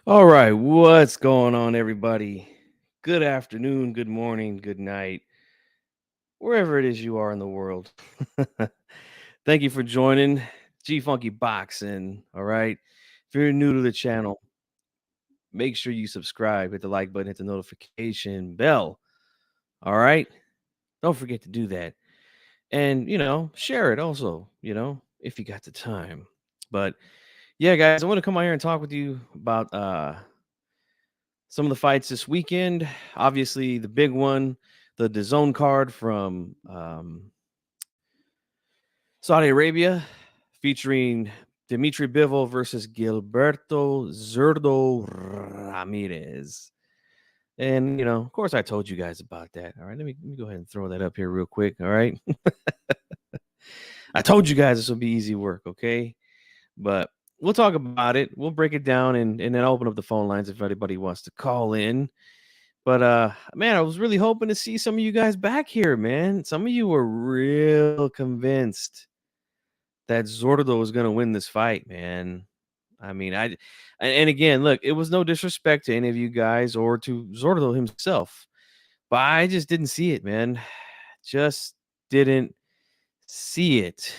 All right, what's going on, everybody? Good afternoon, good morning, good night, wherever it is you are in the world. Thank you for joining G Funky Boxing. All right, if you're new to the channel, make sure you subscribe, hit the like button, hit the notification bell. All right, don't forget to do that, and share it also. If you got the time. But yeah, guys, I want to come out here and talk with you about some of the fights this weekend. Obviously, the big one, the DAZN card from Saudi Arabia, featuring Dimitri Bivol versus Gilberto Zurdo Ramirez. And of course, I told you guys about that. All right, let me go ahead and throw that up here real quick. All right, I told you guys this will be easy work. Okay, but we'll talk about it. We'll break it down and then open up the phone lines if anybody wants to call in. But man, I was really hoping to see some of you guys back here, man. Some of you were real convinced that Zurdo was gonna win this fight, man. I mean, and again, look, it was no disrespect to any of you guys or to Zurdo himself, but I just didn't see it, man. Just didn't see it.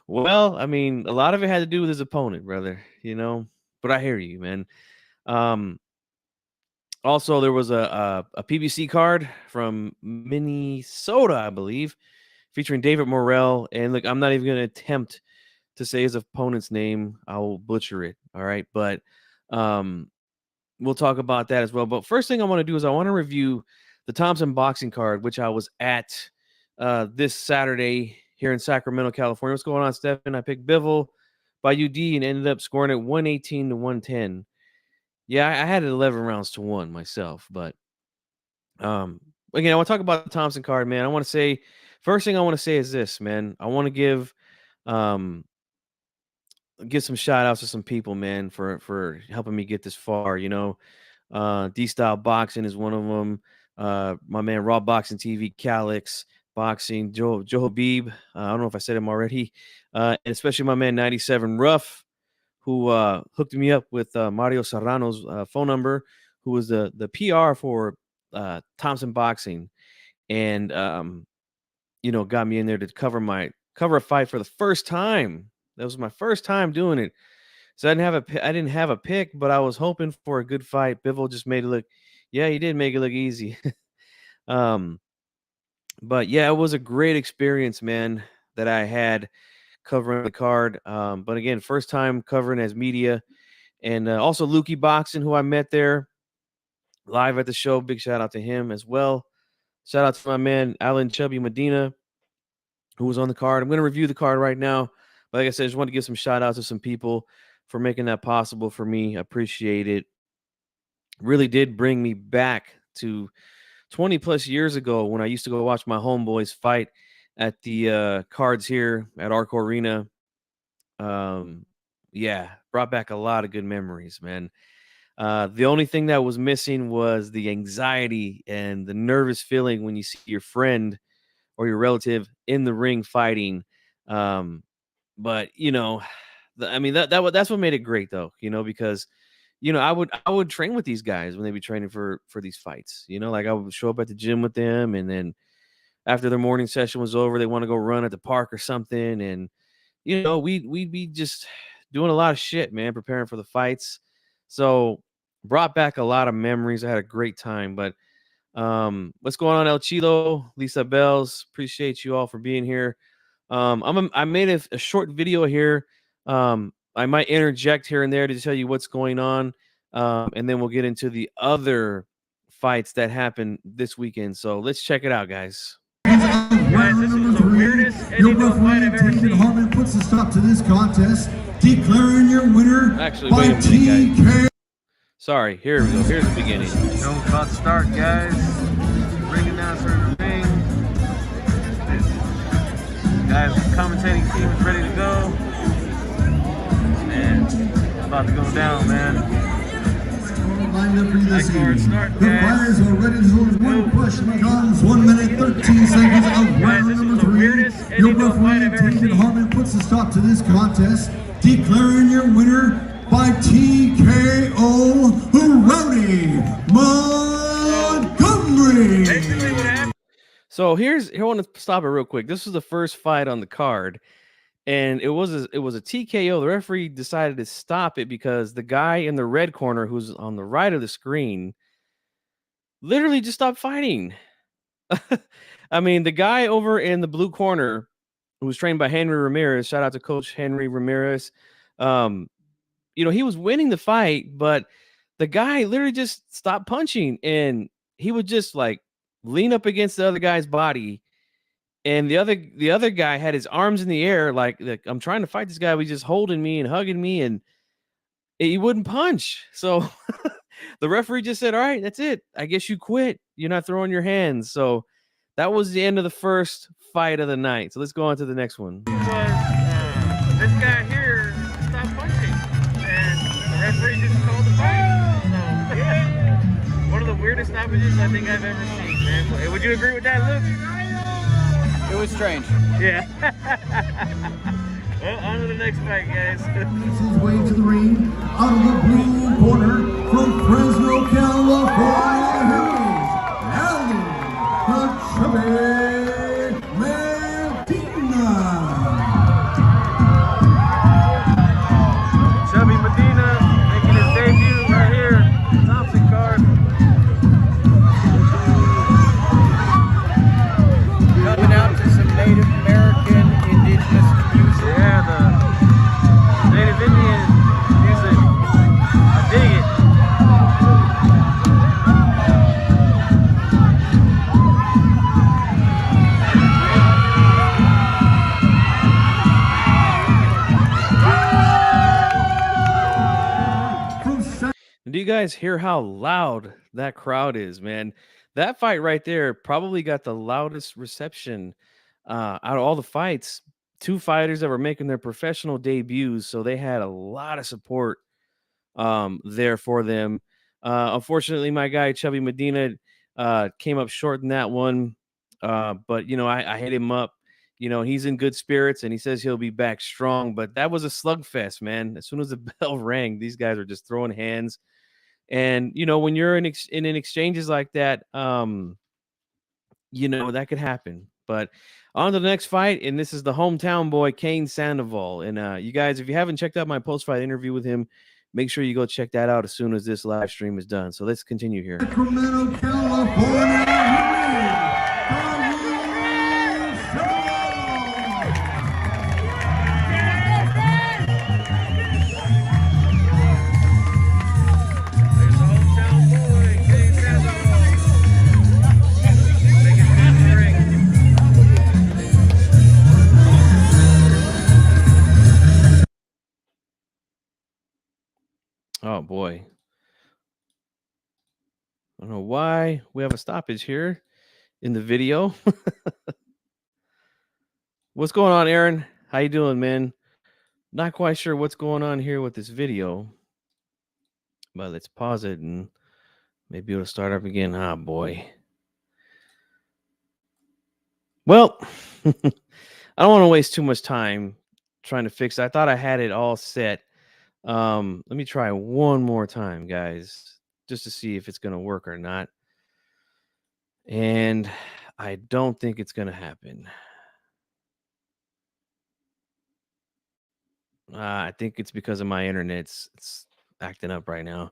Well, I mean, a lot of it had to do with his opponent, brother, but I hear you, man. Um, Also, there was a PBC card from Minnesota, I believe, featuring David Morrell. And look, I'm not even going to attempt to say his opponent's name. I will butcher it. All right. But we'll talk about that as well. But first thing I want to do is I want to review the Thompson Boxing card, which I was at this Saturday here in Sacramento, California. What's going on, Stephen? I picked Bivol by UD and ended up scoring at 118 to 110. Yeah, I had it 11 rounds to 1 myself, but again, I want to talk about the Thompson card, man. I want to say first thing I want to say is this, man. I want to um give some shout outs to some people, man, for helping me get this far, D Style Boxing is one of them. My man Raw Boxing TV, Calix Boxing, Joe Habib. I don't know if I said him already. And especially my man 97 Rough, who hooked me up with Mario Serrano's phone number, who was the PR for Thompson Boxing, and got me in there to cover a fight for the first time. That was my first time doing it, so I didn't have a pick, but I was hoping for a good fight. Bivol just made it look, yeah, he did make it look easy. um, but yeah, it was a great experience, man, that I had covering the card. But again, first time covering as media. And also Lukey Boxing, who I met there live at the show. Big shout out to him as well. Shout out to my man Alan Chubby Medina, who was on the card. I'm going to review the card right now. But like I said, I just want to give some shout outs to some people for making that possible for me. I appreciate it. Really did bring me back to 20 plus years ago when I used to go watch my homeboys fight at the cards here at Arco Arena. Yeah, brought back a lot of good memories, man. The only thing that was missing was the anxiety and the nervous feeling when you see your friend or your relative in the ring fighting. But I mean that's what made it great, though. Because I would train with these guys when they be training for these fights. Like I would show up at the gym with them, and then after their morning session was over, they want to go run at the park or something, and we'd be just doing a lot of shit, man, preparing for the fights. So brought back a lot of memories. I had a great time. But what's going on, El Chilo, Lisa Bells? Appreciate you all for being here. I made a short video here. I might interject here and there to tell you what's going on, and then we'll get into the other fights that happened this weekend. So let's check it out, guys. Guys, this is the weirdest ending to a fight I've ever seen. Harmon puts a stop to this contest, declaring your winner by TK. Sorry, here we go. Here's the beginning. Show about to start, guys. Ring announcer in the ring. Guys, the commentating team is ready to go. Man, it's about to go down, man. Lined up for you this evening. The fighters are ready to hold one push. Guns, 1 minute, 13 seconds of round number 3. Your referee, David Harmon, puts a stop to this contest, declaring your winner by TKO, Rowdy Montgomery. So here I want to stop it real quick. This was the first fight on the card, and it was a TKO. The referee decided to stop it because the guy in the red corner, who's on the right of the screen, literally just stopped fighting. I mean, the guy over in the blue corner, who was trained by Henry Ramirez, shout out to Coach Henry Ramirez. You know, he was winning the fight, but the guy literally just stopped punching, and he would just like lean up against the other guy's body, and the other guy had his arms in the air like I'm trying to fight this guy, but he's just holding me and hugging me, and he wouldn't punch. So the referee just said, all right, that's it. I guess you quit. You're not throwing your hands. So that was the end of the first fight of the night. So let's go on to the next one. This guy here stopped punching, and the referee just called the fight. So, yeah. One of the weirdest stoppages I think I've ever seen, man. Would you agree with that, Luke? It was strange. Yeah. Well, on to the next fight, guys. Makes his way to the ring out of the blue corner from Fresno, California. Here is Ali Medina. Chubby Medina making his debut right here, Thompson card. Coming out to some Native American indigenous music. Yeah, the Native Indian music. I dig it. Do you guys hear how loud that crowd is, man? That fight right there probably got the loudest reception out of all the fights. Two fighters that were making their professional debuts, so they had a lot of support there for them. Unfortunately, my guy Chubby Medina came up short in that one, but you know I hit him up. You know, he's in good spirits and he says he'll be back strong. But that was a slugfest, man. As soon as the bell rang, these guys are just throwing hands. And you know, when you're in exchanges like that, you know that could happen. But on to the next fight, and this is the hometown boy Kane Sandoval. And you guys, if you haven't checked out my post-fight interview with him, make sure you go check that out as soon as this live stream is done. So let's continue here. Sacramento, California. Oh boy. I don't know why we have a stoppage here in the video. What's going on, Aaron? How you doing, man? Not quite sure what's going on here with this video. But let's pause it and maybe it'll start up again. Ah, boy. Well, I don't want to waste too much time trying to fix it. I thought I had it all set. Let me try one more time, guys, just to see if it's going to work or not. And I don't think it's going to happen. I think it's because of my internet. It's acting up right now.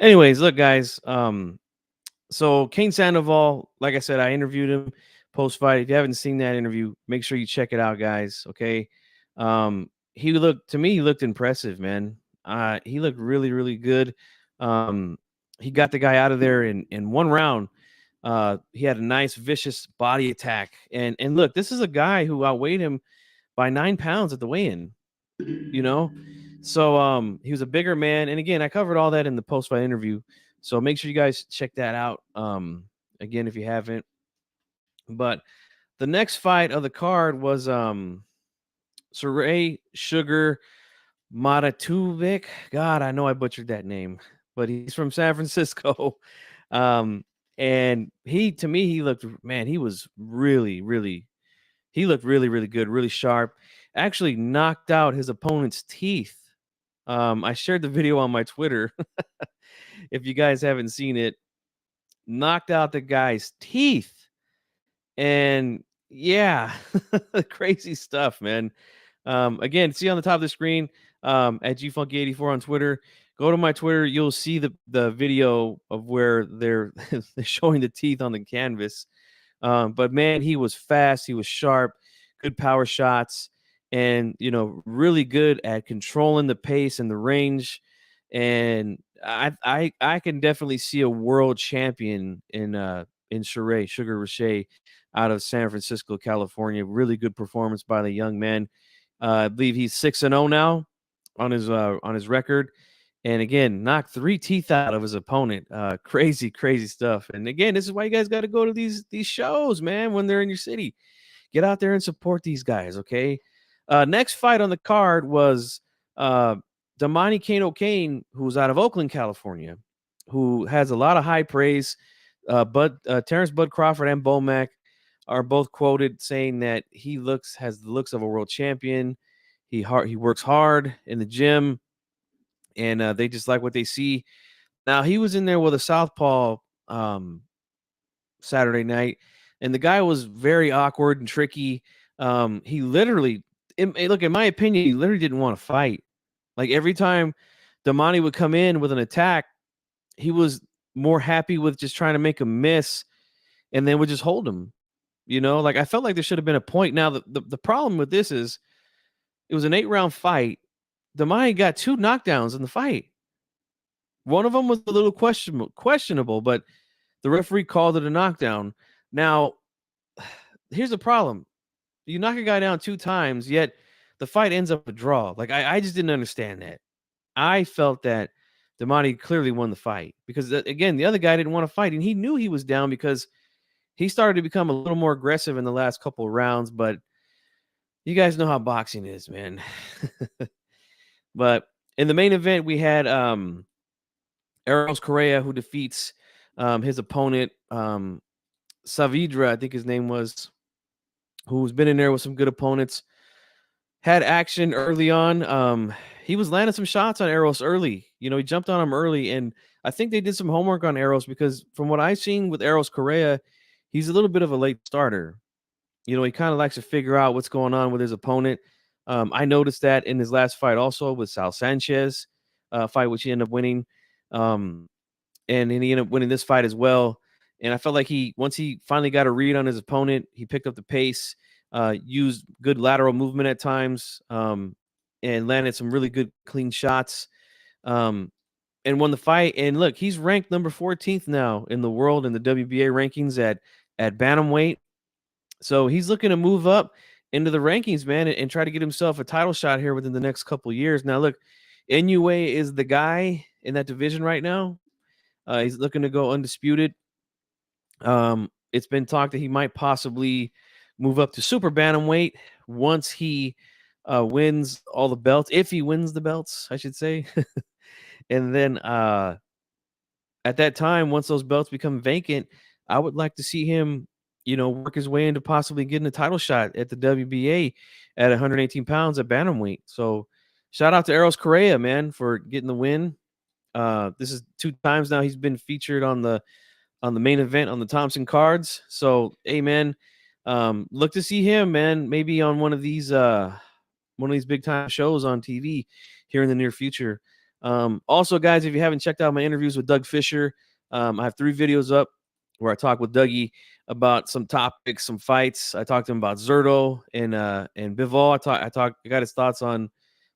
Anyways, look, guys. So Kane Sandoval, like I said, I interviewed him post-fight. If you haven't seen that interview, make sure you check it out, guys. Okay. He looked impressive, man. He looked really, really good. He got the guy out of there in one round. He had a nice, vicious body attack. And look, this is a guy who outweighed him by 9 pounds at the weigh-in, you know? So he was a bigger man. And again, I covered all that in the post-fight interview. So make sure you guys check that out. Again, if you haven't. But the next fight of the card was Saray Sugar Matatuvic. God, I know I butchered that name, but he's from San Francisco. And he looked, man, he was really, really He looked really, really good, really sharp. Actually knocked out his opponent's teeth. I shared the video on my Twitter. If you guys haven't seen it, knocked out the guy's teeth. And yeah, crazy stuff, man. Again, see on the top of the screen at gfunky84 on Twitter. Go to my Twitter. You'll see the video of where they're they're showing the teeth on the canvas. But man, he was fast. He was sharp. Good power shots, and really good at controlling the pace and the range. And I can definitely see a world champion in Sugar Richey out of San Francisco, California. Really good performance by the young man. I believe he's 6-0 now on his record. And again, knocked 3 teeth out of his opponent. Crazy, crazy stuff. And again, this is why you guys got to go to these shows, man, when they're in your city. Get out there and support these guys, okay? Next fight on the card was Damani Kane O'Kane, who's out of Oakland, California, who has a lot of high praise. Terrence Bud Crawford and Bomac are both quoted saying that he has the looks of a world champion. He works hard in the gym, and they just like what they see. Now, he was in there with a southpaw Saturday night, and the guy was very awkward and tricky. He literally, look, in my opinion, he literally didn't want to fight. Like every time Damani would come in with an attack, he was more happy with just trying to make a miss, and then would just hold him. Like I felt like there should have been a point. Now, the problem with this is it was an 8-round fight. Damani got 2 knockdowns in the fight. One of them was a little questionable, but the referee called it a knockdown. Now, here's the problem. You knock a guy down 2 times, yet the fight ends up a draw. Like, I just didn't understand that. I felt that Damani clearly won the fight because, again, the other guy didn't want to fight, and he knew he was down because he started to become a little more aggressive in the last couple of rounds, but you guys know how boxing is, man. But in the main event, we had Eros Correa, who defeats his opponent, Saavedra, I think his name was, who's been in there with some good opponents. Had action early on. He was landing some shots on Eros early. He jumped on him early, and I think they did some homework on Eros because from what I've seen with Eros Correa, he's a little bit of a late starter. He kind of likes to figure out what's going on with his opponent. I noticed that in his last fight also with Sal Sanchez fight, which he ended up winning. And then he ended up winning this fight as well. And I felt like once he finally got a read on his opponent, he picked up the pace, used good lateral movement at times, and landed some really good clean shots, and won the fight. And look, he's ranked number 14th now in the world in the WBA rankings at bantamweight. So he's looking to move up into the rankings, man, and try to get himself a title shot here within the next couple of years. Now, look, Inoue is the guy in that division right now. He's looking to go undisputed. It's been talked that he might possibly move up to super bantamweight once he wins all the belts, if he wins the belts, I should say. And then at that time, once those belts become vacant, I would like to see him, work his way into possibly getting a title shot at the WBA at 118 pounds at bantamweight. So shout out to Eros Correa, man, for getting the win. This is 2 times now he's been featured on the main event on the Thompson cards. So, hey, man, look to see him, man, maybe on one of these big time shows on TV here in the near future. Also, guys, if you haven't checked out my interviews with Doug Fisher, I have 3 videos up where I talk with Dougie about some topics, some fights. I talked to him about Zurdo and Bivol. I got his thoughts on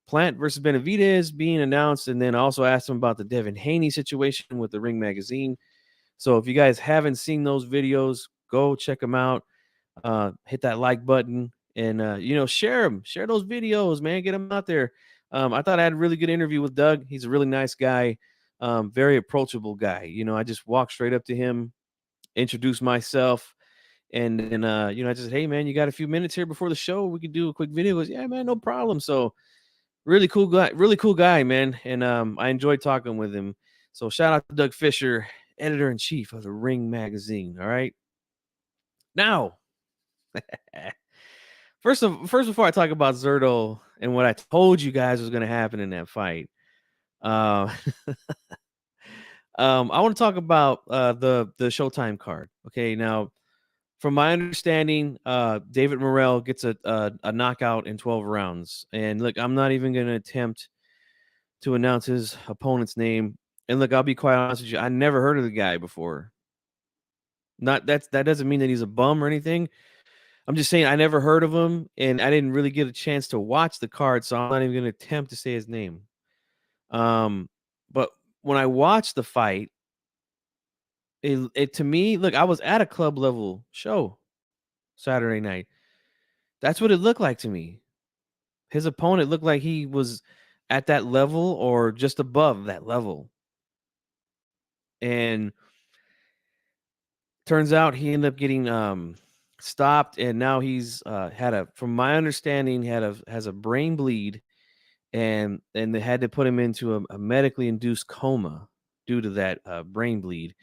Plant versus Benavidez being announced, and then I also asked him about the Devin Haney situation with the Ring Magazine. So if you guys haven't seen those videos, go check them out. Hit that like button and share them. Share those videos, man. Get them out there. I thought I had a really good interview with Doug. He's a really nice guy, very approachable guy. I just walked straight up to him, introduced myself, and then I just said, hey, man, you got a few minutes here before the show? We could do a quick video. He goes, yeah, man, no problem. So really cool guy, man. And I enjoyed talking with him. So shout out to Doug Fisher, editor-in-chief of the Ring Magazine. All right. Now, First, before I talk about Zurdo and what I told you guys was going to happen in that fight, uh, I want to talk about the Showtime card. Okay, now from my understanding, David Morrell gets a knockout in 12 rounds. And look, I'm not even going to attempt to announce his opponent's name. And look, I'll be quite honest with you, I never heard of the guy before. That doesn't mean that he's a bum or anything. I'm just saying I never heard of him, and I didn't really get a chance to watch the card, so I'm not even going to attempt to say his name. But when I watched the fight, it to me, look, I was at a club level show Saturday night. That's what it looked like to me. His opponent looked like he was at that level or just above that level. And turns out he ended up getting stopped, and now he's from my understanding, has a brain bleed, and they had to put him into a medically induced coma due to that brain bleed.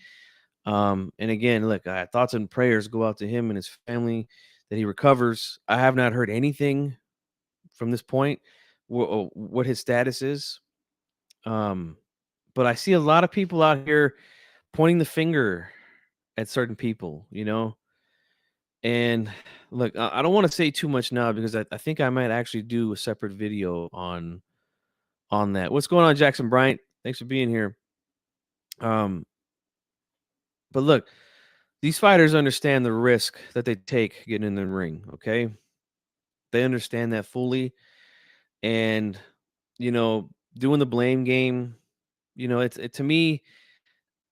And again, look, thoughts and prayers go out to him and his family that he recovers. I have not heard anything from this point what his status is. But I see a lot of people out here pointing the finger at certain people, and look, I don't want to say too much now because I think I might actually do a separate video on that. What's going on, Jackson Bryant? Thanks for being here. But look, these fighters understand the risk that they take getting in the ring, okay? They understand that fully. And, doing the blame game, to me,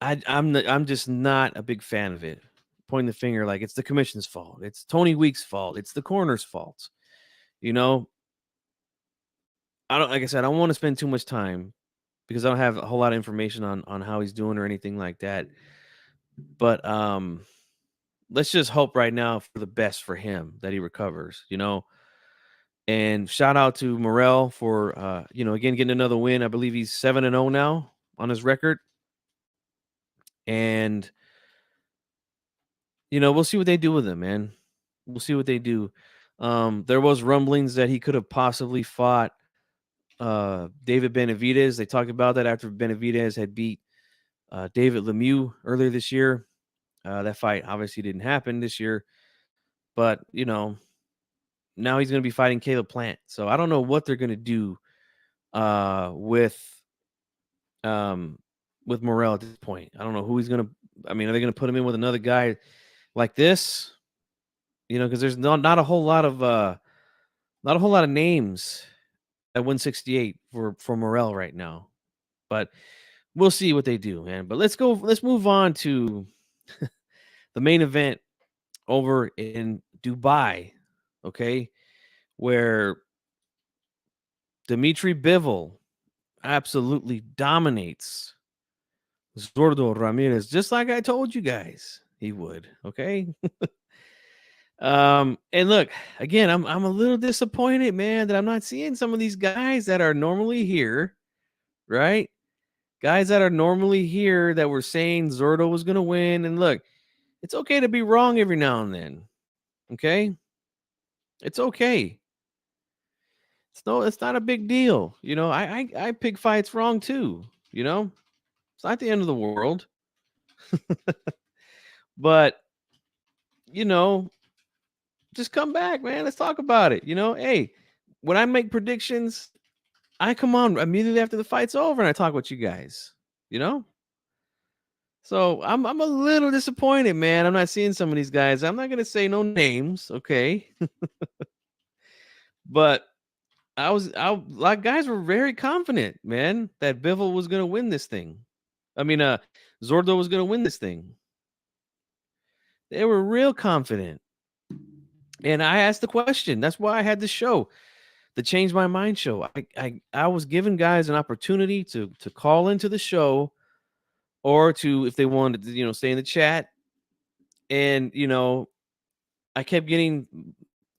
I'm just not a big fan of it. Pointing the finger like it's the commission's fault. It's Tony Week's fault. It's the corner's fault. I don't, like I said, I don't want to spend too much time because I don't have a whole lot of information on how he's doing or anything like that. But let's just hope right now for the best for him, that he recovers, And shout out to Morrell for again getting another win. I believe he's 7-0 now on his record. And we'll see what they do with him, man. We'll see what they do. There was rumblings that he could have possibly fought David Benavidez. They talked about that after Benavidez had beat David Lemieux earlier this year. That fight obviously didn't happen this year, but now he's going to be fighting Caleb Plant. So I don't know what they're going to do with Morrell at this point. I don't know who he's going to. I mean, are they going to put him in with another guy like this? Because there's not a whole lot of names at 168 for Morrell right now. But we'll see what they do, man. But let's move on to the main event over in Dubai, okay, where Dimitri Bivol absolutely dominates Zurdo Ramirez, just like I told you guys he would, okay? And look, again, I'm a little disappointed, man, that I'm not seeing some of these guys that are normally here, right? Guys that are normally here that were saying Zurdo was going to win. And look, it's okay to be wrong every now and then, okay? It's okay. It's not a big deal. I pick fights wrong too, It's not the end of the world. But, just come back, man. Let's talk about it. Hey, when I make predictions, I come on immediately after the fight's over and I talk with you guys, So I'm a little disappointed, man. I'm not seeing some of these guys. I'm not going to say no names, okay? But guys were very confident, man, that Bivol was going to win this thing. I mean, Zurdo was going to win this thing. They were real confident. And I asked the question. That's why I had this show, the Change My Mind show. I was giving guys an opportunity to call into the show or to, if they wanted to, stay in the chat. And, I kept getting,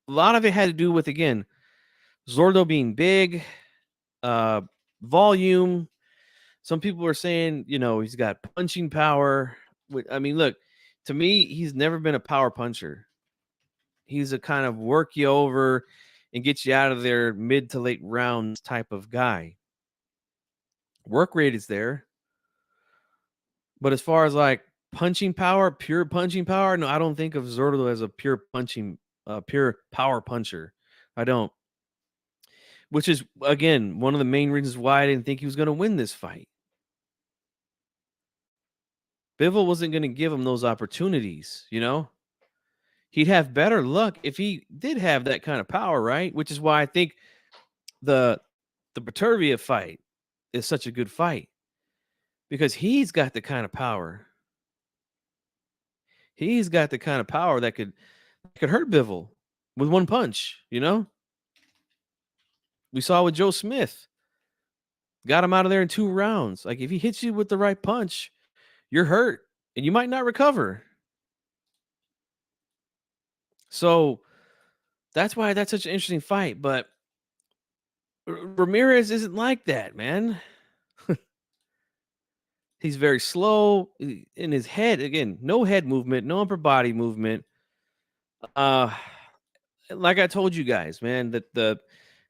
a lot of it had to do with, again, Zurdo being big, volume. Some people were saying, he's got punching power. I mean, look, to me, he's never been a power puncher. he's a kind of work you over and get you out of there mid to late rounds type of guy. Work rate is there. But as far as like punching power, pure punching power, no, I don't think of Zurdo as a pure power puncher. I don't. Which is, again, one of the main reasons why I didn't think he was going to win this fight. Bivol wasn't going to give him those opportunities, you know? He'd have better luck if he did have that kind of power, right? Which is why I think the Petervia fight is such a good fight. Because he's got the kind of power. He's got the kind of power that could hurt Bivol with one punch, you know? We saw with Joe Smith. Got him out of there in 2 rounds. Like, if he hits you with the right punch, you're hurt and you might not recover. So that's why that's such an interesting fight. But Ramirez isn't like that, man. He's very slow in his head. Again, no head movement, no upper body movement. Like I told you guys, man, that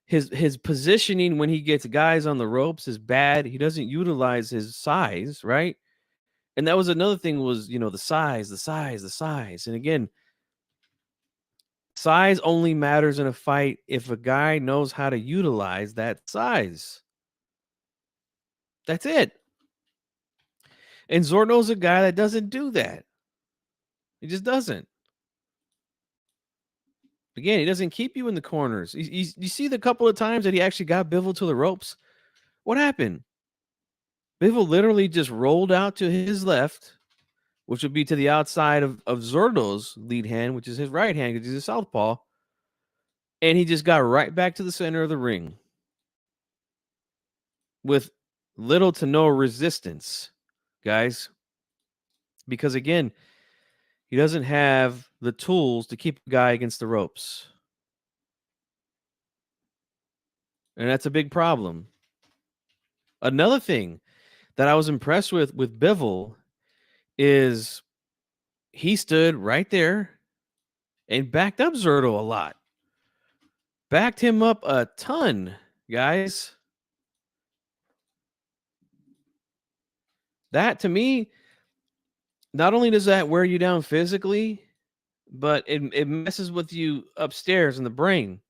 his positioning when he gets guys on the ropes is bad. He doesn't utilize his size, right? And that was another thing was, the size. And again, size only matters in a fight if a guy knows how to utilize that size. That's it. And Zurdo's a guy that doesn't do that. He just doesn't. Again, he doesn't keep you in the corners. You see the couple of times that he actually got Bivol to the ropes? What happened? Bivol literally just rolled out to his left, which would be to the outside of Zurdo's lead hand, which is his right hand because he's a southpaw. And he just got right back to the center of the ring with little to no resistance, guys. Because, again, he doesn't have the tools to keep a guy against the ropes. And that's a big problem. Another thing that I was impressed with Bivol is he stood right there and backed up Zurdo a lot. Backed him up a ton, guys. That, to me, not only does that wear you down physically, but it messes with you upstairs in the brain.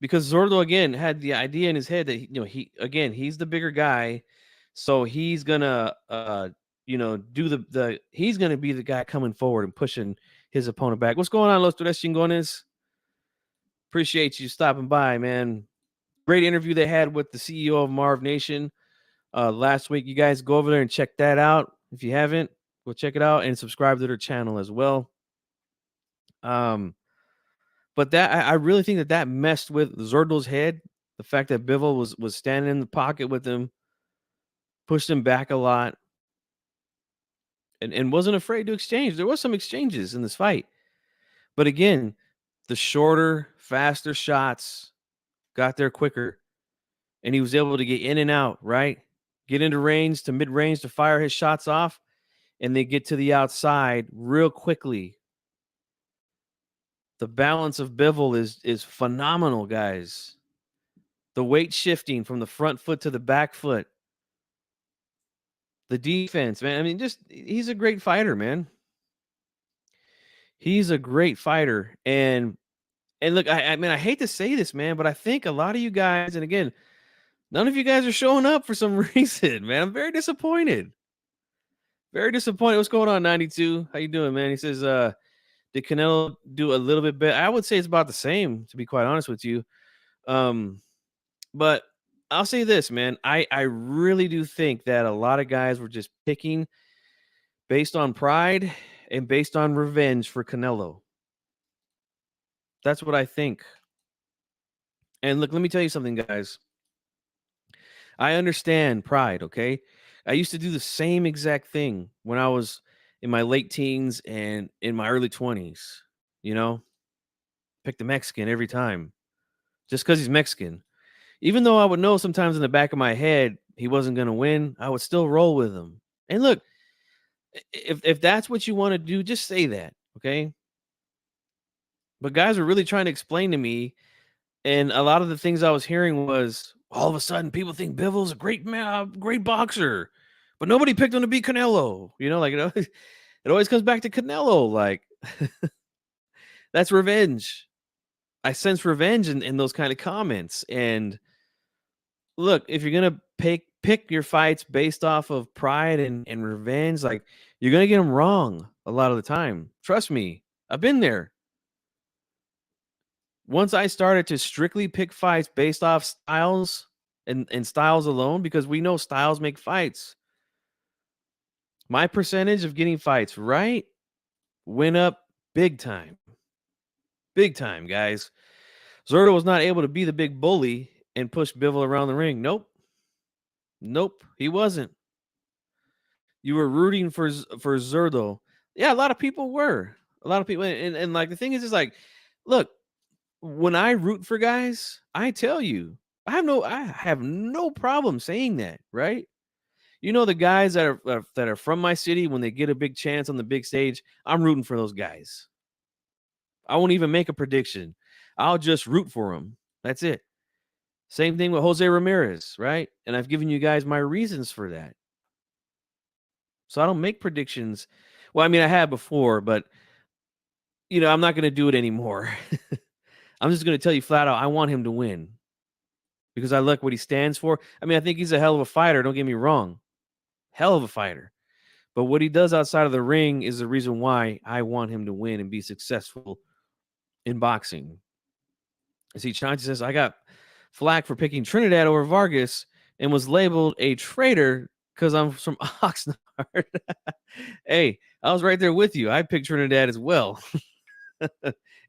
Because Zurdo, again, had the idea in his head that, he's the bigger guy. So he's going to, he's going to be the guy coming forward and pushing his opponent back. What's going on, Los Tres Chingones? Appreciate you stopping by, man. Great interview they had with the CEO of Marv Nation last week. You guys go over there and check that out. If you haven't, go check it out and subscribe to their channel as well. But that I really think that messed with Zurdo's head. The fact that Bivol was standing in the pocket with him, pushed him back a lot, and wasn't afraid to exchange. There was some exchanges in this fight. But again, the shorter, faster shots got there quicker. And he was able to get in and out, right? Get into range to mid-range to fire his shots off. And they get to the outside real quickly. The balance of Bivol is phenomenal, guys. The weight shifting from the front foot to the back foot. The defense, man. I mean, he's a great fighter, man. He's a great fighter. And look, I mean, I hate to say this, man, but I think a lot of you guys, and again, none of you guys are showing up for some reason, man. I'm very disappointed. Very disappointed. What's going on, 92? How you doing, man? He says, did Canelo do a little bit better? I would say it's about the same, to be quite honest with you. But I'll say this, man. I really do think that a lot of guys were just picking based on pride and based on revenge for Canelo. That's what I think. And look, let me tell you something, guys. I understand pride, okay? I used to do the same exact thing when I was in my late teens and in my early 20s, Pick the Mexican every time just because he's Mexican. Even though I would know sometimes in the back of my head he wasn't going to win, I would still roll with him. And look, if that's what you want to do, just say that, okay? But guys were really trying to explain to me, and a lot of the things I was hearing was all of a sudden people think Bivol's a great boxer, but nobody picked him to beat Canelo. Like it always comes back to Canelo. Like that's revenge. I sense revenge in those kind of comments. And look, if you're gonna pick your fights based off of pride and revenge, like you're gonna get them wrong a lot of the time. Trust me, I've been there. Once I started to strictly pick fights based off styles and styles alone, because we know styles make fights, my percentage of getting fights right went up big time. Big time, guys. Zurdo was not able to be the big bully and push Bivol around the ring. Nope, he wasn't. You were rooting for Zurdo. Yeah, a lot of people were. A lot of people, and like the thing is like, look, when I root for guys, I tell you, I have no problem saying that, right? The guys that are from my city, when they get a big chance on the big stage, I'm rooting for those guys. I won't even make a prediction. I'll just root for them. That's it. Same thing with Jose Ramirez, right? And I've given you guys my reasons for that. So I don't make predictions. Well, I mean, I have before, but I'm not going to do it anymore. I'm just going to tell you flat out, I want him to win because I like what he stands for. I mean, I think he's a hell of a fighter. Don't get me wrong. Hell of a fighter. But what he does outside of the ring is the reason why I want him to win and be successful in boxing. See, Chauncey says, I got flack for picking Trinidad over Vargas and was labeled a traitor because I'm from Oxnard. Hey, I was right there with you. I picked Trinidad as well.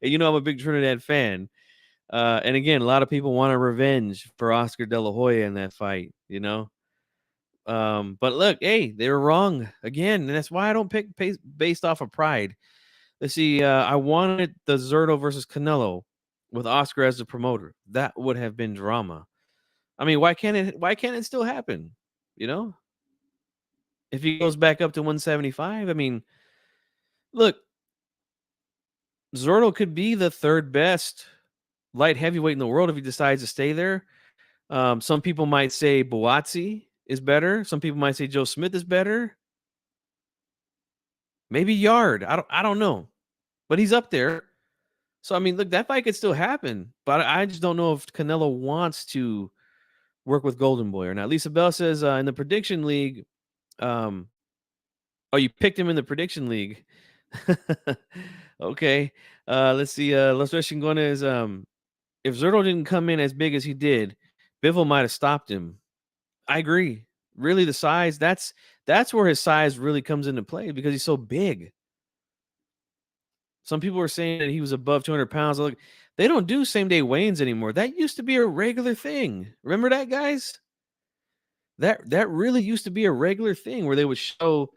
And I'm a big Trinidad fan. And again, a lot of people want a revenge for Oscar De La Hoya in that fight, But look, hey, they were wrong again. And that's why I don't pick based off of pride. Let's see. I wanted the Zurdo versus Canelo with Oscar as the promoter. That would have been drama. I mean, why can't it still happen? If he goes back up to 175, I mean, look, Zurdo could be the third best light heavyweight in the world if he decides to stay there. Some people might say Boazzi is better. Some people might say Joe Smith is better. Maybe Yard. I don't know. But he's up there. So, I mean, look, that fight could still happen. But I just don't know if Canelo wants to work with Golden Boy or not. Lisa Bell says in the prediction league, you picked him in the prediction league. Okay. Let's see. Los Reshingona is if Zurdo didn't come in as big as he did, Bivol might have stopped him. I agree. Really, the size, that's where his size really comes into play because he's so big. Some people are saying that he was above 200 pounds. Look, they don't do same-day weigh-ins anymore. That used to be a regular thing. Remember that, guys? That really used to be a regular thing where they would show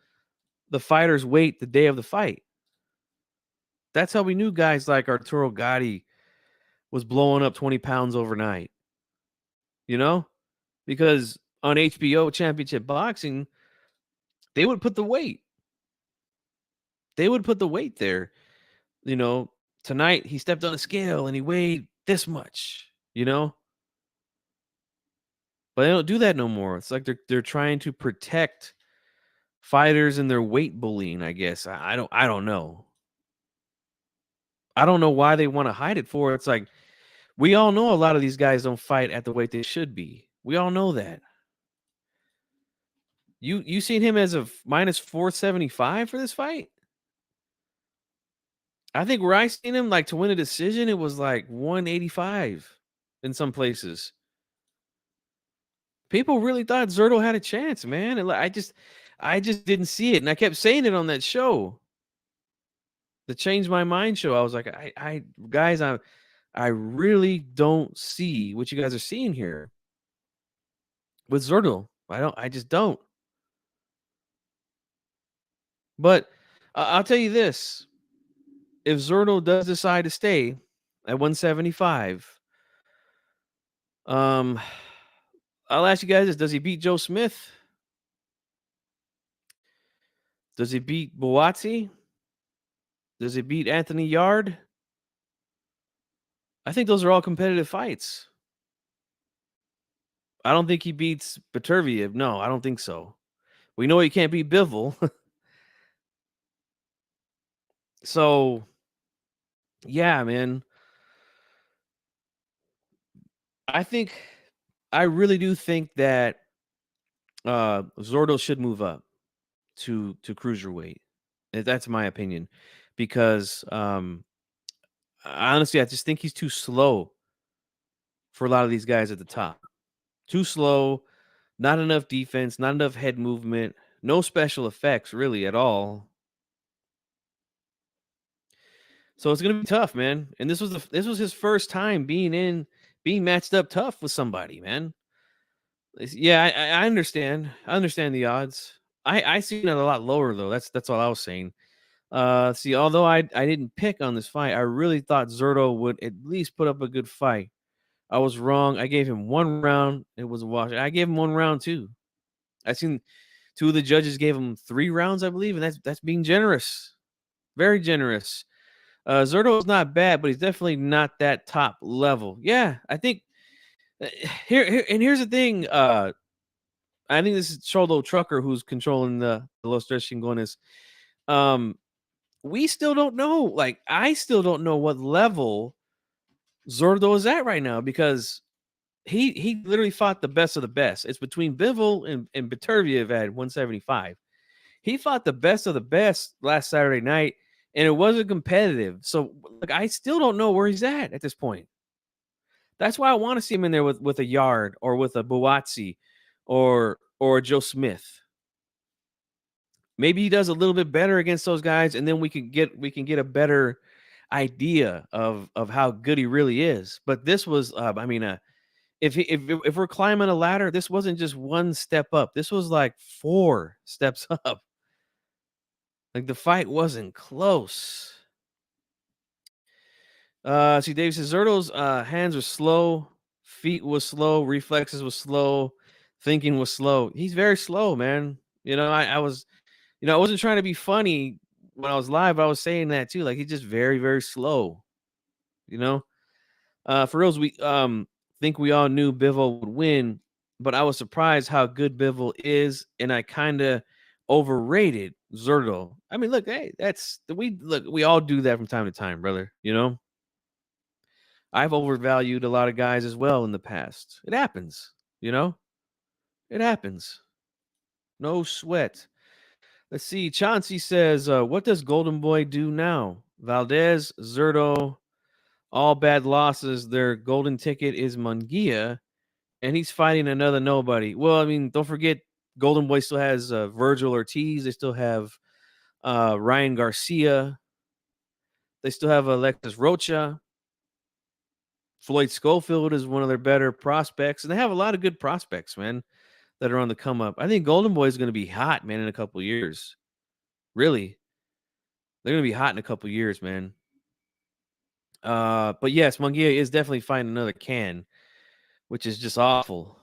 the fighter's weight the day of the fight. That's how we knew guys like Arturo Gatti was blowing up 20 pounds overnight. Because on HBO Championship Boxing, they would put the weight. They would put the weight there. Tonight he stepped on a scale and he weighed this much, But they don't do that no more. It's like they're trying to protect fighters and their weight bullying, I guess. I don't know. I don't know why they want to hide it for. It's like we all know a lot of these guys don't fight at the weight they should be. We all know that. You seen him as a minus 475 for this fight? I think where I seen him like to win a decision, it was like 185 in some places. People really thought Zurdo had a chance, man. And I just didn't see it, and I kept saying it on that show, the Change My Mind show. I was like, guys, I really don't see what you guys are seeing here with Zurdo. I just don't. But I'll tell you this. If Zurdo does decide to stay at 175, I'll ask you guys this. Does he beat Joe Smith? Does he beat Boazzi? Does he beat Anthony Yard? I think those are all competitive fights. I don't think he beats Beterbiev. No, I don't think so. We know he can't beat Bivol. So, yeah, man. I really do think that Zurdo should move up to cruiserweight. That's my opinion, because honestly, I just think he's too slow for a lot of these guys at the top. Too slow, not enough defense, not enough head movement, no special effects really at all. So it's gonna be tough, man. And this was his first time being matched up tough with somebody, man. Yeah, I understand. I understand the odds. I seen it a lot lower though. That's all I was saying. See, although I didn't pick on this fight, I really thought Zurdo would at least put up a good fight. I was wrong. I gave him 1 round. It was a wash. I gave him 1 round too. I seen 2 of the judges gave him 3 rounds, I believe, and that's being generous. Very generous. Zurdo is not bad, but he's definitely not that top level. Yeah, I think here's the thing. I think this is Cholo Trucker who's controlling the Los Tres Chingones. We still don't know. Like, I still don't know what level Zurdo is at right now, because he literally fought the best of the best. It's between Bivol and Beterbiev at 175. He fought the best of the best last Saturday night, and it wasn't competitive. So, like, I still don't know where he's at this point. That's why I want to see him in there with a Yard or with a Buatsi or Joe Smith. Maybe he does a little bit better against those guys, and then we can get a better idea of how good he really is. But this was, if we're climbing a ladder, this wasn't just 1 step up. This was like 4 steps up. Like, the fight wasn't close. See, Dave says Zurdo's hands were slow, feet was slow, reflexes was slow, thinking was slow. He's very slow, man. I was, I wasn't trying to be funny when I was live. I was saying that too. Like, he's just very, very slow. For reals, we think we all knew Bivol would win, but I was surprised how good Bivol is, and I kind of overrated Zurdo. I mean, look, hey, we all do that from time to time, brother. I've overvalued a lot of guys as well in the past. It happens, It happens. No sweat. Let's see. Chauncey says, what does Golden Boy do now? Valdez, Zurdo, all bad losses. Their golden ticket is Munguia, and he's fighting another nobody. Well, I mean, don't forget, Golden Boy still has Virgil Ortiz. They still have Ryan Garcia. They still have Alexis Rocha. Floyd Schofield is one of their better prospects, and they have a lot of good prospects, man, that are on the come up. I think Golden Boy is going to be hot, man, in a couple years. Really, they're going to be hot in a couple years, man. But yes, Munguia is definitely fighting another can, which is just awful.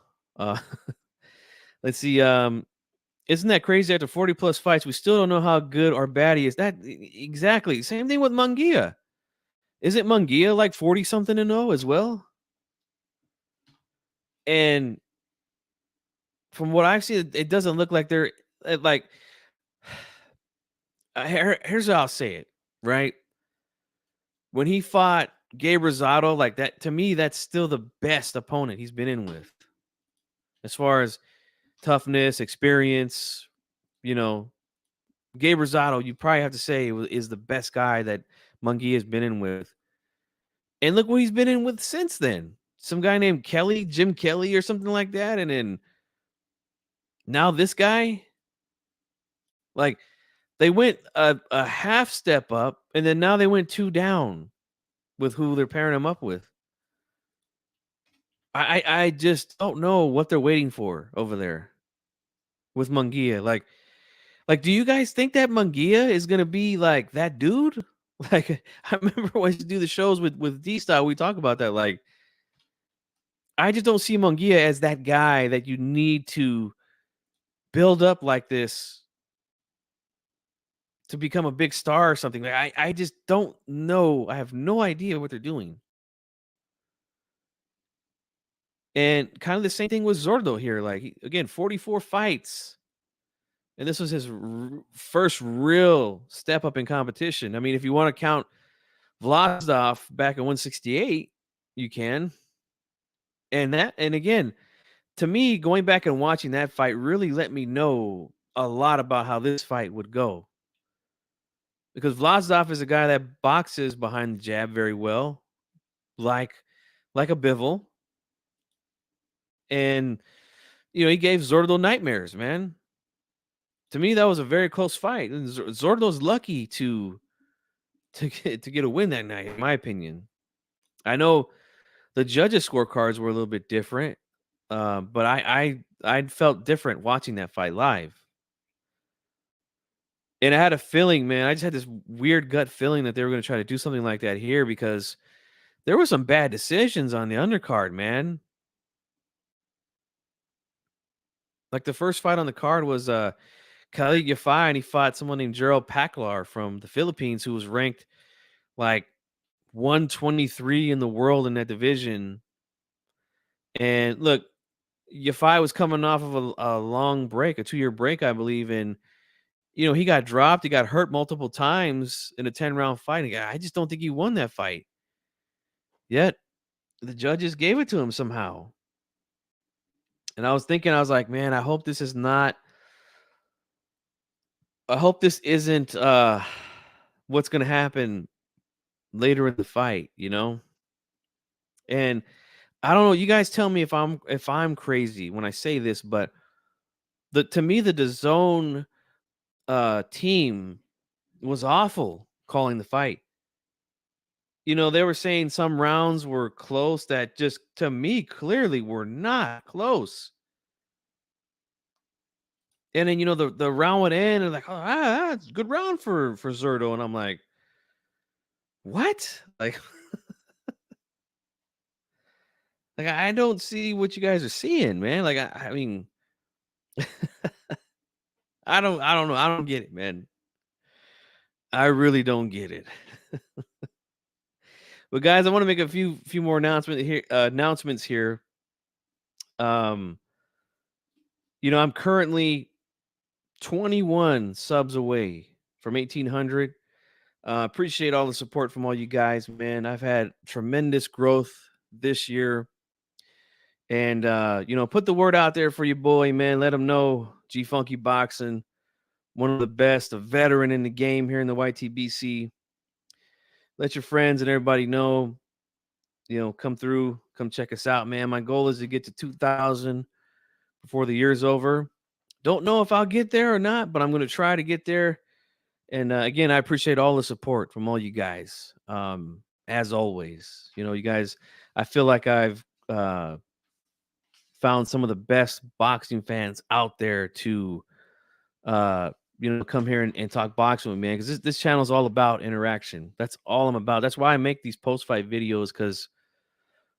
Let's see. Isn't that crazy? After 40 plus fights, we still don't know how good or bad he is. That exactly same thing with Munguia. Isn't Munguia like 40 something and 0 as well? And from what I've seen, it doesn't look like they're like. Here's how I'll say it, right? When he fought Gabe Rosado, like that, to me, that's still the best opponent he's been in with, as far as toughness, experience. Gabe Rosado, you probably have to say is the best guy that Munguia has been in with. And look what he's been in with since then. Some guy named Jim Kelly or something like that. And then now this guy, like, they went a half step up, and then now they went 2 down with who they're pairing him up with. I just don't know what they're waiting for over there with Munguia. Like, do you guys think that Munguia is gonna be like that dude? Like, I remember when I used to do the shows with D-Style, we talk about that. Like, I just don't see Munguia as that guy that you need to build up like this to become a big star or something. Like, I just don't know. I have no idea what they're doing. And kind of the same thing with Zurdo here. Like, again, 44 fights. And this was his first real step up in competition. I mean, if you want to count Vlasov back at 168, you can. And again, to me, going back and watching that fight really let me know a lot about how this fight would go. Because Vlasov is a guy that boxes behind the jab very well, like a Bivol. And he gave Zurdo nightmares, man. To me, that was a very close fight. And Zurdo's lucky to get a win that night, in my opinion. I know the judges' scorecards were a little bit different, but I felt different watching that fight live. And I had a feeling, man, I just had this weird gut feeling that they were going to try to do something like that here because there were some bad decisions on the undercard, man. Like the first fight on the card was Khalid Yafai, and he fought someone named Gerald Paklar from the Philippines, who was ranked like 123 in the world in that division. And look, Yafai was coming off of a long break, a 2-year break, I believe, and he got dropped. He got hurt multiple times in a 10-round fight. I just don't think he won that fight. Yet the judges gave it to him somehow. And I was like, man, I hope this isn't what's going to happen later in the fight, And I don't know, you guys tell me if I'm crazy when I say this, but to me the DAZN team was awful calling the fight. They were saying some rounds were close that just, to me, clearly were not close. And then, the round would end and like, oh, it's a good round for Zurdo. And I'm like, what? Like, I don't see what you guys are seeing, man. Like, I mean, I don't know. I don't get it, man. I really don't get it. But guys, I want to make a few more announcements here. I'm currently 21 subs away from 1,800. Appreciate all the support from all you guys, man. I've had tremendous growth this year. And, put the word out there for your boy, man. Let him know G Funky Boxing, one of the best, a veteran in the game here in the YTBC. Let your friends and everybody know, come through, come check us out, man. My goal is to get to 2,000 before the year's over. Don't know if I'll get there or not, but I'm going to try to get there. And again, I appreciate all the support from all you guys. As always, you guys, I feel like I've found some of the best boxing fans out there to, come here and talk boxing with me, man. Because this channel is all about interaction. That's all I'm about. That's why I make these post-fight videos, because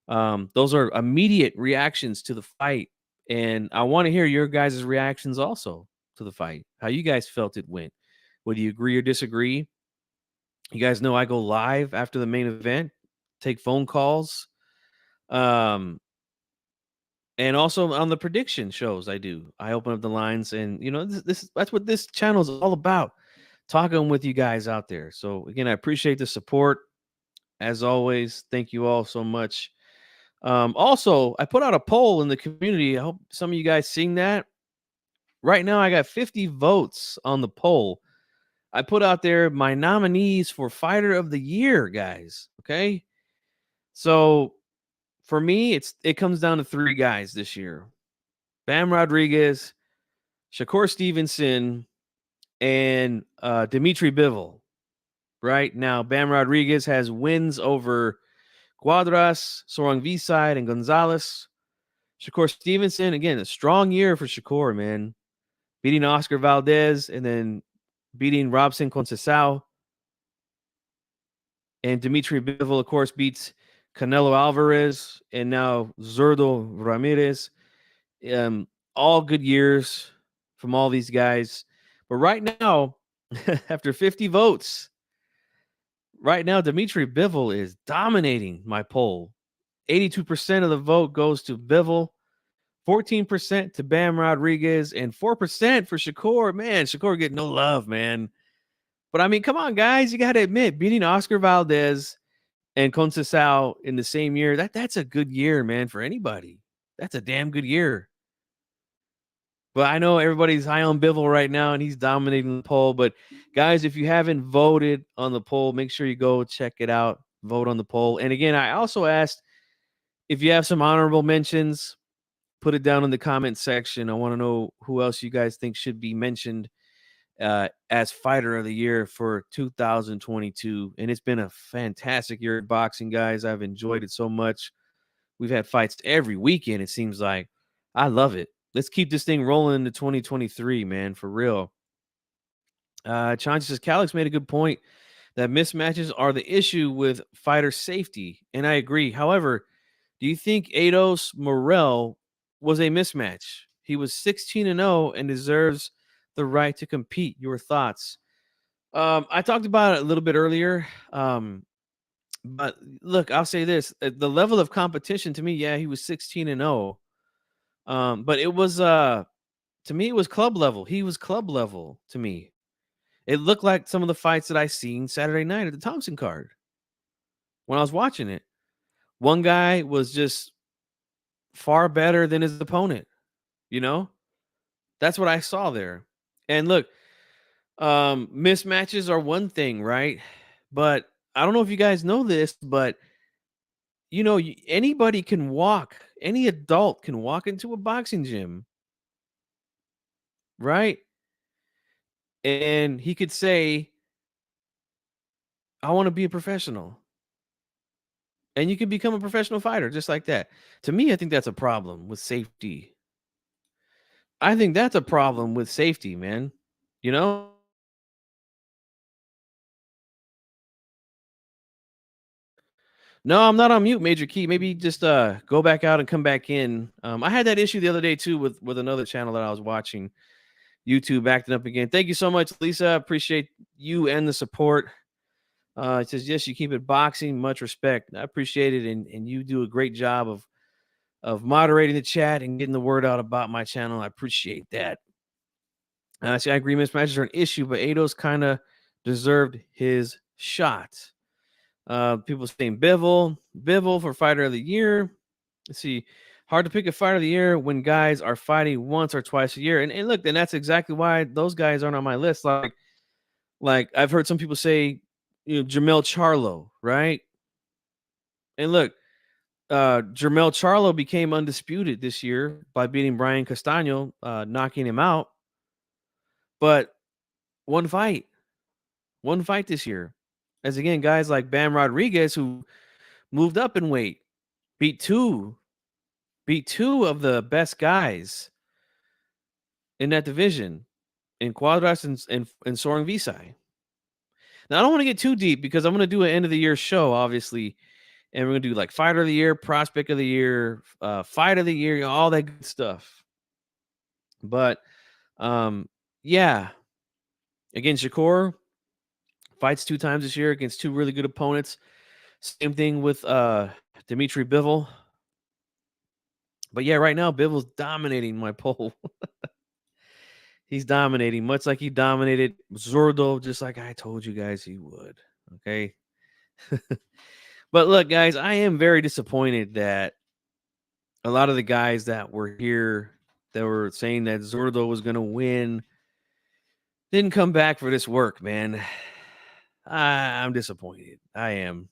those are immediate reactions to the fight. And I want to hear your guys' reactions also to the fight, how you guys felt it went. Whether you agree or disagree. You guys know I go live after the main event, take phone calls. And also on the prediction shows I open up the lines, and that's what this channel is all about, talking with you guys out there. So again, I appreciate the support as always. Thank you all so much. Also, I put out a poll in the community. I hope some of you guys seen that. Right now I got 50 votes on the poll. I put out there my nominees for Fighter of the Year, guys. Okay. So for me, it comes down to 3 guys this year: Bam Rodriguez, Shakur Stevenson, and Dimitri Bivol. Right now, Bam Rodriguez has wins over Cuadras, Sorong V-Side, and Gonzalez. Shakur Stevenson, again, a strong year for Shakur, man. Beating Oscar Valdez and then beating Robson Conceição. And Dimitri Bivol, of course, beats Canelo Alvarez and now Zurdo Ramirez. All good years from all these guys. But right now, after 50 votes, right now, Dimitri Bivol is dominating my poll. 82% of the vote goes to Bivol, 14% to Bam Rodriguez, and 4% for Shakur. Man, Shakur getting no love, man. But I mean, come on, guys. You got to admit, beating Oscar Valdez and Conceição in the same year, that's a good year, man, for anybody. That's a damn good year. But I know everybody's high on Bivol right now, and he's dominating the poll. But guys, if you haven't voted on the poll, make sure you go check it out. Vote on the poll. And again, I also asked if you have some honorable mentions, put it down in the comment section. I want to know who else you guys think should be mentioned as fighter of the year for 2022. And it's been a fantastic year at boxing, guys. I've enjoyed it so much. We've had fights every weekend, it seems like. I love it. Let's keep this thing rolling into 2023, man, for real. Chanchi says, Calix made a good point that mismatches are the issue with fighter safety. And I agree. However, do you think Eidos Morel was a mismatch? He was 16-0 and deserves the right to compete. Your thoughts? I talked about it a little bit earlier. But look, I'll say this. The level of competition to me, yeah, he was 16-0. But it was to me, it was club level. He was club level to me. It looked like some of the fights that I seen Saturday night at the Thompson card when I was watching it. One guy was just far better than his opponent, you know? That's what I saw there. And look, mismatches are one thing, right? But I don't know if you guys know this, but you know, anybody can walk, any adult can walk into a boxing gym, right? And he could say, I want to be a professional. And you can become a professional fighter just like that. To me, I think that's a problem with safety. I think that's a problem with safety, man. You know? No, I'm not on mute, Major Key. Maybe just go back out and come back in. I had that issue the other day too with another channel that I was watching. YouTube acting up again. Thank you so much, Lisa. Appreciate you and the support. It says, yes, you keep it boxing. Much respect. I appreciate it. And you do a great job of moderating the chat and getting the word out about my channel. I appreciate that. See, I agree mismatches are an issue, but Eidos kind of deserved his shot. People saying Bivol for fighter of the year. Let's see. Hard to pick a fighter of the year when guys are fighting once or twice a year. And look, then that's exactly why those guys aren't on my list. Like I've heard some people say, you know, Jermell Charlo, right? And look, Jermell Charlo became undisputed this year by beating Brian Castaño, knocking him out. But one fight this year. As again, guys like Bam Rodriguez, who moved up in weight, beat two of the best guys in that division, in Cuadras and Soaring Visai. Now, I don't want to get too deep because I'm going to do an end of the year show, obviously, and we're going to do like fighter of the year, prospect of the year, fight of the year, you know, all that good stuff. But yeah, again, Shakur fights 2 times this year against 2 really good opponents. Same thing with Dimitri Bivol. But yeah, right now Bivol's dominating my poll. He's dominating, much like he dominated Zurdo, just like I told you guys he would. Okay. But look, guys, I am very disappointed that a lot of the guys that were here that were saying that Zurdo was going to win didn't come back for this work, man. I'm disappointed. I am.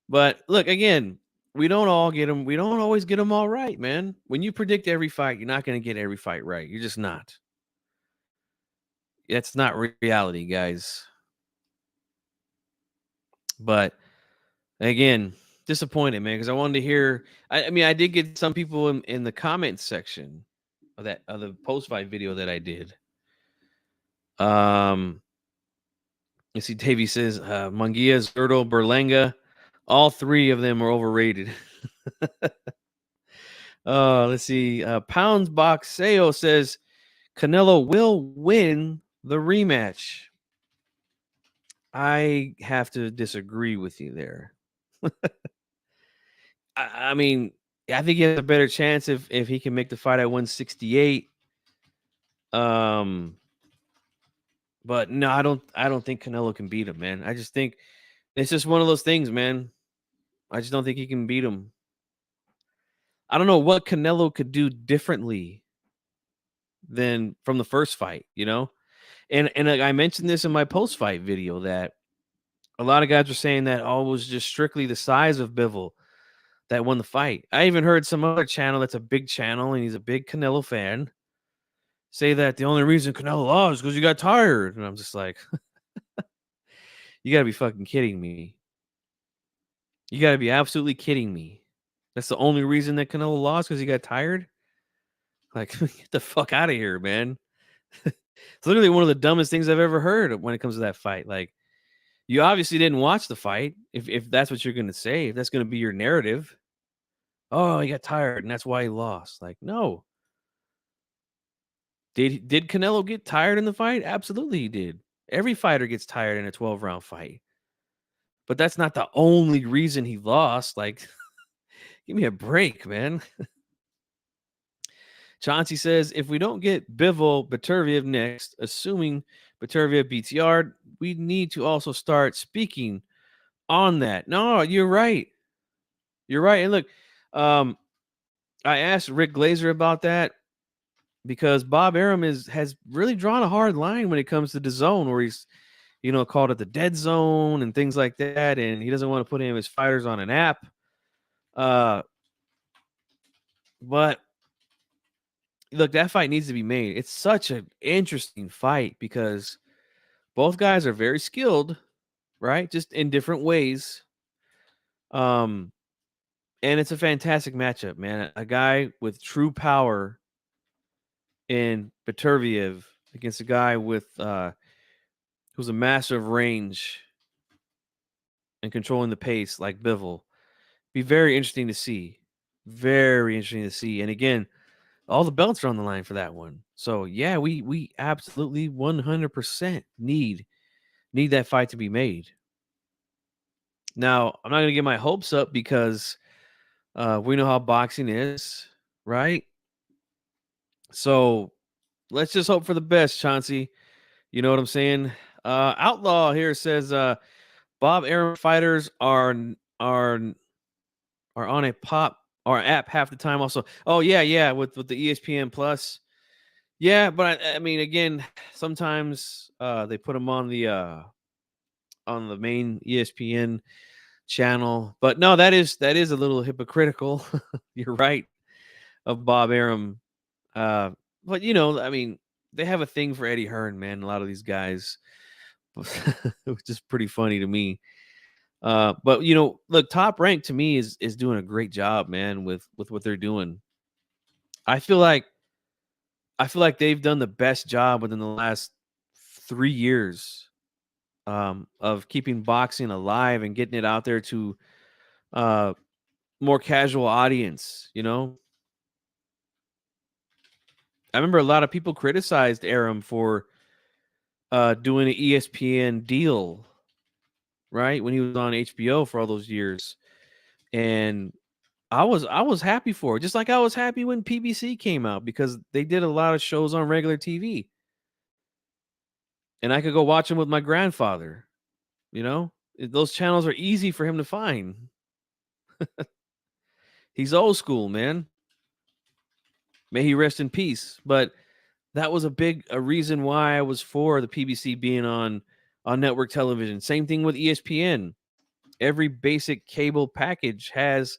But look, again, we don't all get them. We don't always get them all right, man. When you predict every fight, you're not going to get every fight right. You're just not. That's not reality, guys. But again, disappointed, man, because I wanted to hear. I mean, I did get some people in the comments section of the post fight video that I did. You see, Davey says Munguia, Zurdo, Berlanga, all 3 of them are overrated. Let's see. Pounds Boxeo says Canelo will win the rematch. I have to disagree with you there. I mean, I think he has a better chance if he can make the fight at 168. But no, I don't think Canelo can beat him, man. I just think it's just one of those things, man. I just don't think he can beat him. I don't know what Canelo could do differently than from the first fight, you know? And I mentioned this in my post-fight video that a lot of guys were saying that it was just strictly the size of Bivol that won the fight. I even heard some other channel that's a big channel and he's a big Canelo fan say that the only reason Canelo lost is because he got tired. And I'm just like, you gotta be fucking kidding me. You gotta be absolutely kidding me. That's the only reason that Canelo lost because he got tired? Like, get the fuck out of here, man. It's literally one of the dumbest things I've ever heard when it comes to that fight. Like, you obviously didn't watch the fight, if that's what you're gonna say, if that's gonna be your narrative. Oh, he got tired, and that's why he lost. Like, no. Did Canelo get tired in the fight? Absolutely, he did. Every fighter gets tired in a 12-round fight. But that's not the only reason he lost. Like, give me a break, man. Chauncey says, if we don't get Bivol Beterbiev next, assuming Beterbiev beats Yard, we need to also start speaking on that. No, you're right. You're right. And look, I asked Rick Glazer about that because Bob Arum has really drawn a hard line when it comes to the zone, where he's, called it the dead zone and things like that, and he doesn't want to put any of his fighters on an app. But look, that fight needs to be made. It's such an interesting fight because both guys are very skilled, right? Just in different ways. And it's a fantastic matchup, man. A guy with true power in Beterbiev against a guy with who's a master of range and controlling the pace like Bivol. Be very interesting to see. Very interesting to see. And again, all the belts are on the line for that one. So yeah, we absolutely 100% need that fight to be made. Now, I'm not gonna get my hopes up because we know how boxing is, right? So let's just hope for the best, Chauncey. You know what I'm saying? Outlaw here says Bob Arum fighters are on a pop or app half the time also. Oh yeah, with the ESPN Plus. Yeah, but I mean, again, sometimes they put them on the main ESPN channel. But no, that is a little hypocritical. You're right, of Bob Arum. But I mean, they have a thing for Eddie Hearn, man. A lot of these guys, which is pretty funny to me. But look, Top Rank to me is doing a great job, man, with what they're doing. I feel like they've done the best job within the last 3 years of keeping boxing alive and getting it out there to more casual audience. I remember a lot of people criticized Arum for doing an ESPN deal, right, when he was on HBO for all those years, and I was happy for it, just like I was happy when PBC came out because they did a lot of shows on regular TV, and I could go watch them with my grandfather. Those channels are easy for him to find. He's old school, man. May he rest in peace. But that was a reason why I was for the PBC being on network television. Same thing with ESPN. Every basic cable package has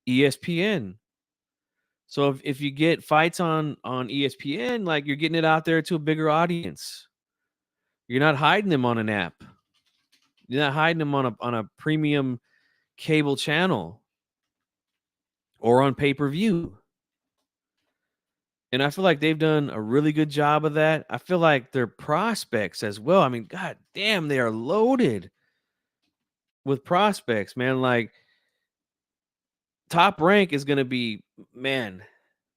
ESPN. So if you get fights on ESPN, like, you're getting it out there to a bigger audience. You're not hiding them on an app. You're not hiding them on a premium cable channel or on pay-per-view. And I feel like they've done a really good job of that. I feel like their prospects as well. I mean, god damn, they are loaded with prospects, man. Like, Top Rank is going to be, man,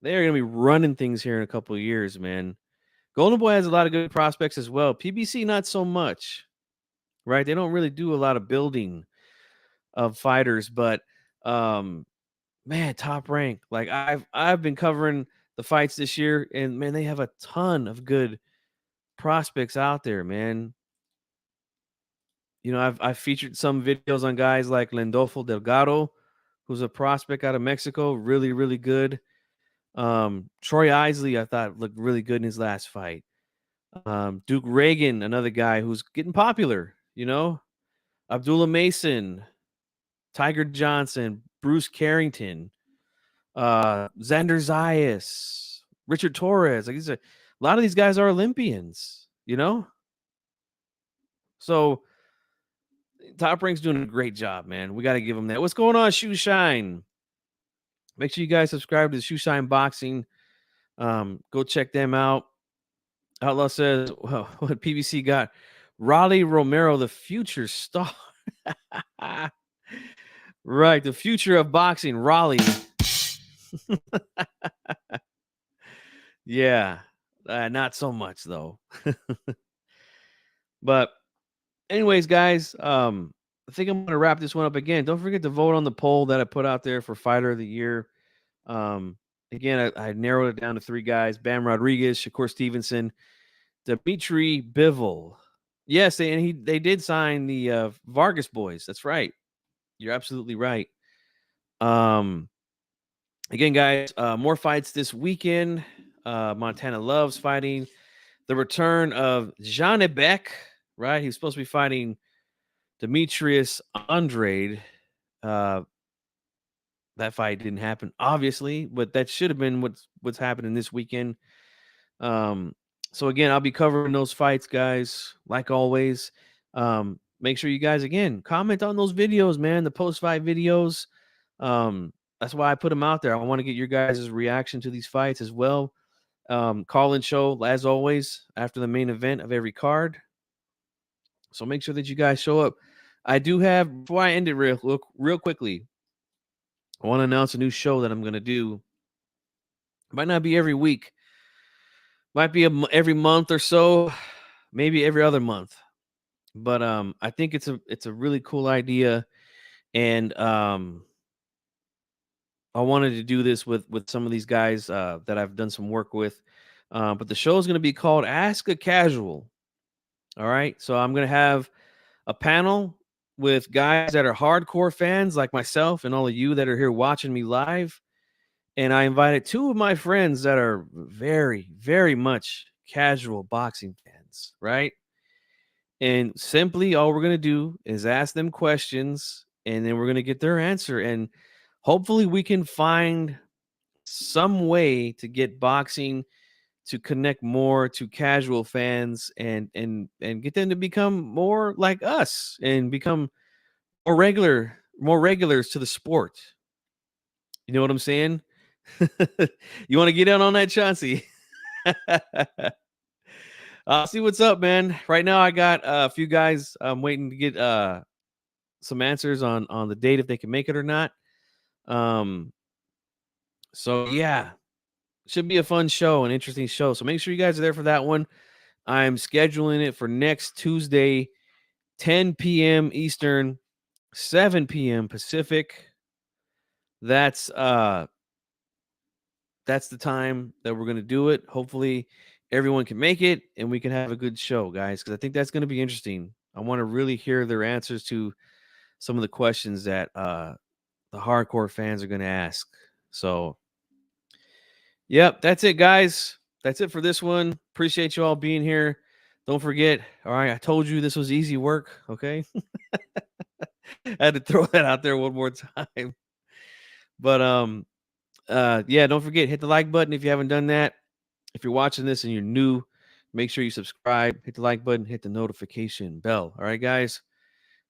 they're going to be running things here in a couple of years, man. Golden Boy has a lot of good prospects as well. PBC, not so much, right? They don't really do a lot of building of fighters, but man, Top Rank. Like I've been covering the fights this year, and man, they have a ton of good prospects out there, man. You know, I've featured some videos on guys like Lendolfo Delgado, who's a prospect out of Mexico, really, really good. Troy Isley, I thought looked really good in his last fight. Duke Reagan, another guy who's getting popular, you know. Abdullah Mason, Tiger Johnson, Bruce Carrington, Xander Zayas, Richard Torres. Like a lot of these guys are Olympians, you know. So Top Rank's doing a great job, man. We got to give them that. What's going on, Shoe Shine? Make sure you guys subscribe to the Shoe Shine Boxing. Go check them out. Outlaw says, well, what PBC got? Raleigh Romero, the future star. Right, the future of boxing, Raleigh. Yeah, not so much though. But anyways, guys, I think I'm gonna wrap this one up again. Don't forget to vote on the poll that I put out there for Fighter of the Year. Again, I narrowed it down to 3 guys: Bam Rodriguez, Shakur Stevenson, Dimitri Bivol. Yes, they did sign the Vargas boys. That's right. You're absolutely right. Again, guys, more fights this weekend. Montana Loves fighting. The return of Jean Ebek, right? He's supposed to be fighting Demetrius Andrade. That fight didn't happen, obviously, but that should have been what's happening this weekend. So again, I'll be covering those fights, guys, like always. Make sure you guys, again, comment on those videos, man, the post-fight videos. That's why I put them out there. I want to get your guys' reaction to these fights as well. Call-in show, as always, after the main event of every card. So make sure that you guys show up. I do have, before I end it real quickly, I want to announce a new show that I'm going to do. It might not be every week. Might be every month or so, maybe every other month. But I think it's a really cool idea, and I wanted to do this with some of these guys that I've done some work with. But the show is going to be called Ask a Casual. All right, so I'm going to have a panel with guys that are hardcore fans like myself and all of you that are here watching me live. And I invited 2 of my friends that are very, very much casual boxing fans, right? And simply all we're going to do is ask them questions, and then we're going to get their answer. And hopefully we can find some way to get boxing to connect more to casual fans and get them to become more like us and become more regulars to the sport. You know what I'm saying? You want to get in on that, Chauncey? I'll see what's up, man. Right now, I got a few guys. I'm waiting to get some answers on the date if they can make it or not. So yeah, should be a fun show, an interesting show. So make sure you guys are there for that one. I'm scheduling it for next Tuesday, 10 p.m. Eastern, 7 p.m. Pacific. That's the time that we're going to do it. Hopefully everyone can make it and we can have a good show, guys, because I think that's going to be interesting. I want to really hear their answers to some of the questions that the hardcore fans are going to ask. So, yep, that's it, guys. That's it for this one. Appreciate you all being here. Don't forget, all right, I told you this was easy work, okay? I had to throw that out there one more time. But yeah, don't forget, hit the like button if you haven't done that. If you're watching this and you're new, make sure you subscribe, hit the like button, hit the notification bell. All right, guys.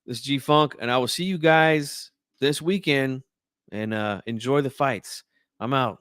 This is G Funk, and I will see you guys this weekend, and enjoy the fights. I'm out.